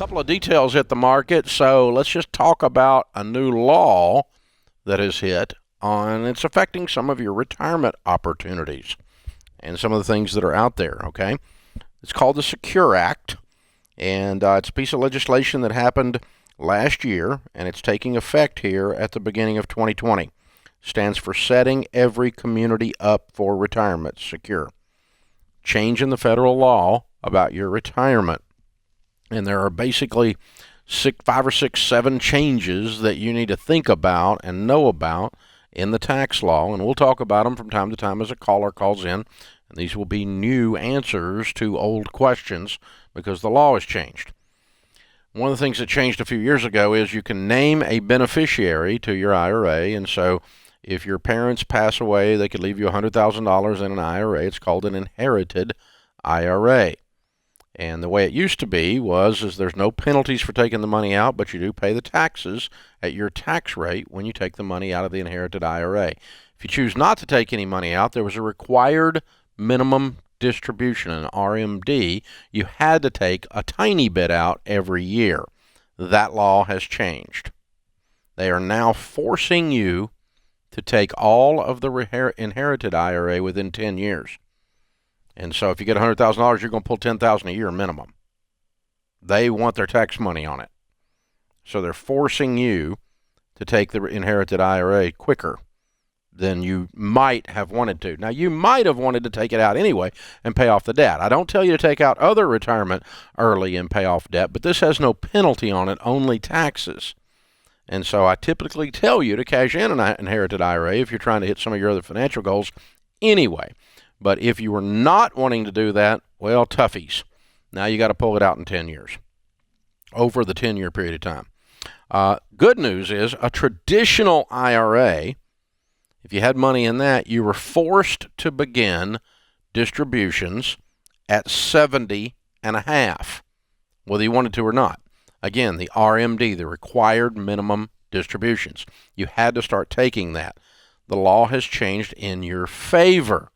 Couple of details hit the market, so let's just talk about a new law that has hit on. It's affecting some of your retirement opportunities and some of the things that are out there, okay? It's called the Secure Act, and it's a piece of legislation that happened last year, and it's taking effect here at the beginning of 2020. Stands for Setting Every Community Up for Retirement Secure. Change in the federal law about your retirement. And there are basically 5 or 6, 7 changes that you need to think about and know about in the tax law. And we'll talk about them from time to time as a caller calls in. And these will be new answers to old questions because the law has changed. One of the things that changed a few years ago is you can name a beneficiary to your IRA. And so if your parents pass away, they could leave you $100,000 in an IRA. It's called an inherited IRA. And the way it used to be is there's no penalties for taking the money out, but you do pay the taxes at your tax rate when you take the money out of the inherited IRA. If you choose not to take any money out, there was a required minimum distribution, an RMD. You had to take a tiny bit out every year. That law has changed. They are now forcing you to take all of the inherited IRA within 10 years. And so if you get $100,000, you're going to pull $10,000 a year minimum. They want their tax money on it. So they're forcing you to take the inherited IRA quicker than you might have wanted to. Now, you might have wanted to take it out anyway and pay off the debt. I don't tell you to take out other retirement early and pay off debt, but this has no penalty on it, only taxes. And so I typically tell you to cash in an inherited IRA if you're trying to hit some of your other financial goals anyway. But if you were not wanting to do that, well, toughies. Now you got to pull it out in 10 years, over the 10-year period of time. Good news is a traditional IRA, if you had money in that, you were forced to begin distributions at 70 and a half, whether you wanted to or not. Again, the RMD, the required minimum distributions. You had to start taking that. The law has changed in your favor.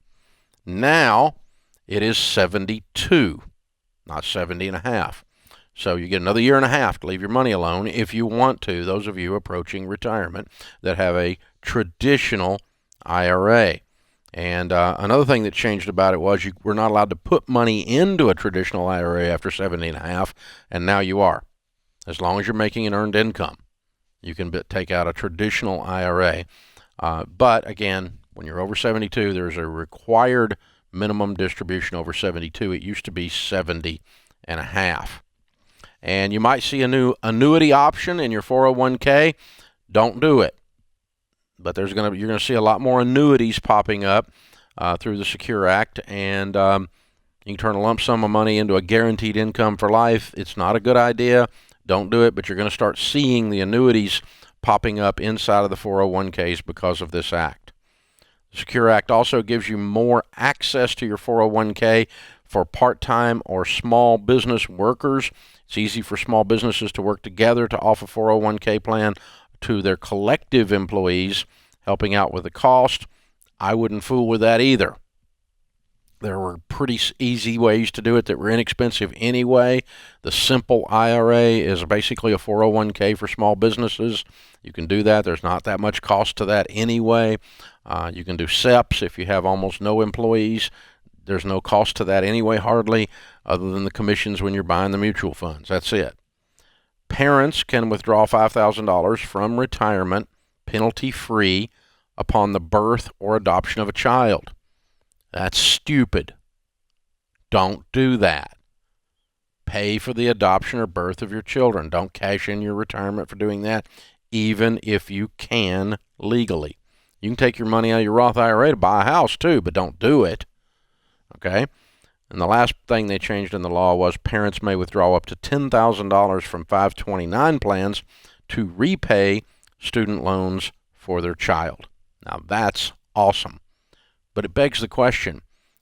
Now it is 72, not 70 and a half. So you get another year and a half to leave your money alone if you want to, those of you approaching retirement that have a traditional IRA. And another thing that changed about it was you were not allowed to put money into a traditional IRA after 70 and a half, and now you are. As long as you're making an earned income, you can take out a traditional IRA. But again, when you're over 72, there's a required minimum distribution over 72. It used to be 70 and a half. And you might see a new annuity option in your 401k. Don't do it. But you're going to see a lot more annuities popping up through the Secure Act, and you can turn a lump sum of money into a guaranteed income for life. It's not a good idea. Don't do it, but you're going to start seeing the annuities popping up inside of the 401ks because of this act. The Secure Act also gives you more access to your 401k for part-time or small business workers. It's easy for small businesses to work together to offer 401k plan to their collective employees, helping out with the cost. I wouldn't fool with that either. There were pretty easy ways to do it that were inexpensive anyway. The simple IRA is basically a 401k for small businesses. You can do that. There's not that much cost to that anyway. You can do SEPs if you have almost no employees. There's no cost to that anyway, hardly, other than the commissions when you're buying the mutual funds. That's it. Parents can withdraw $5,000 from retirement penalty-free upon the birth or adoption of a child. That's stupid. Don't do that. Pay for the adoption or birth of your children. Don't cash in your retirement for doing that, even if you can legally. You can take your money out of your Roth IRA to buy a house too, but don't do it. Okay? And the last thing they changed in the law was parents may withdraw up to $10,000 from 529 plans to repay student loans for their child. Now that's awesome. But it begs the question,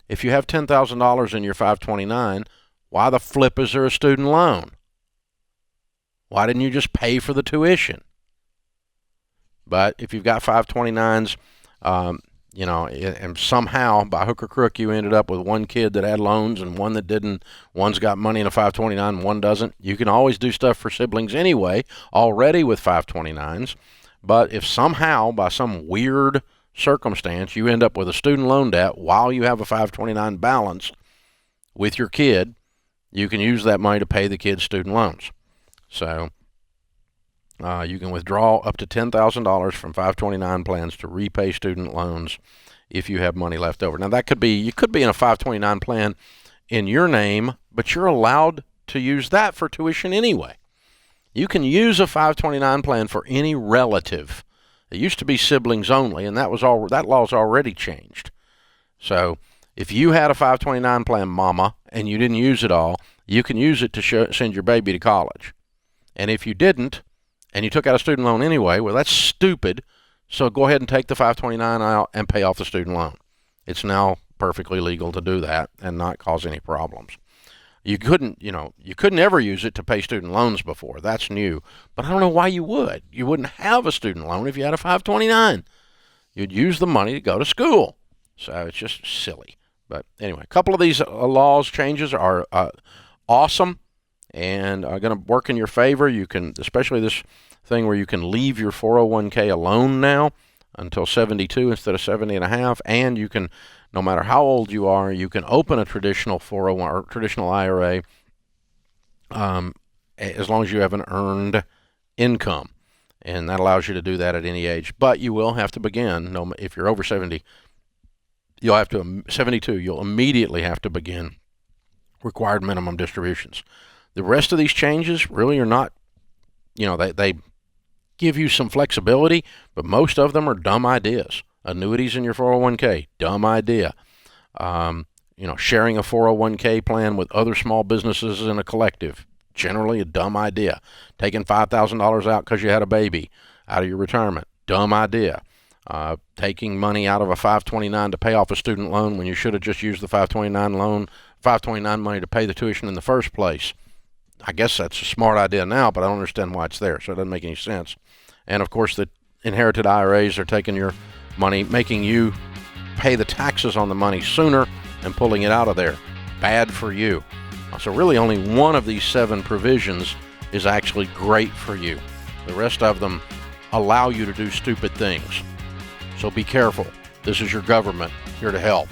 if you have $10,000 in your 529, why the flip is there a student loan? Why didn't you just pay for the tuition? But if you've got 529s, and somehow by hook or crook you ended up with one kid that had loans and one that didn't. One's got money in a 529, one doesn't. You can always do stuff for siblings anyway, already with 529s. But if somehow by some weird circumstance you end up with a student loan debt while you have a 529 balance with your kid, you can use that money to pay the kid's student loans. So you can withdraw up to $10,000 from 529 plans to repay student loans if you have money left over. Now, you could be in a 529 plan in your name, but you're allowed to use that for tuition anyway. You can use a 529 plan for any relative. It used to be siblings only, and that law's already changed. So if you had a 529 plan, mama, and you didn't use it all, you can use it to send your baby to college. And if you didn't, and you took out a student loan anyway, well, that's stupid. So go ahead and take the 529 out and pay off the student loan. It's now perfectly legal to do that and not cause any problems. You couldn't ever use it to pay student loans before. That's new. But I don't know why you would. You wouldn't have a student loan if you had a 529. You'd use the money to go to school. So it's just silly. But anyway, a couple of these laws changes are awesome and are going to work in your favor. You can, especially this thing where you can leave your 401k alone now until 72 instead of 70 and a half, and you can, no matter how old you are, you can open a traditional 401 or traditional IRA as long as you have an earned income, and that allows you to do that at any age. But you will have to begin, if you're over 70, 72, you'll immediately have to begin required minimum distributions. The rest of these changes really are not, they give you some flexibility, but most of them are dumb ideas. Annuities in your 401k, dumb idea. Sharing a 401k plan with other small businesses in a collective, generally a dumb idea. Taking $5,000 out because you had a baby out of your retirement, dumb idea. Taking money out of a 529 to pay off a student loan when you should have just used the 529 money to pay the tuition in the first place. I guess that's a smart idea now, but I don't understand why it's there, so it doesn't make any sense. And of course, the inherited IRAs are taking your money, making you pay the taxes on the money sooner and pulling it out of there. Bad for you. So really only one of these 7 provisions is actually great for you. The rest of them allow you to do stupid things. So be careful. This is your government here to help.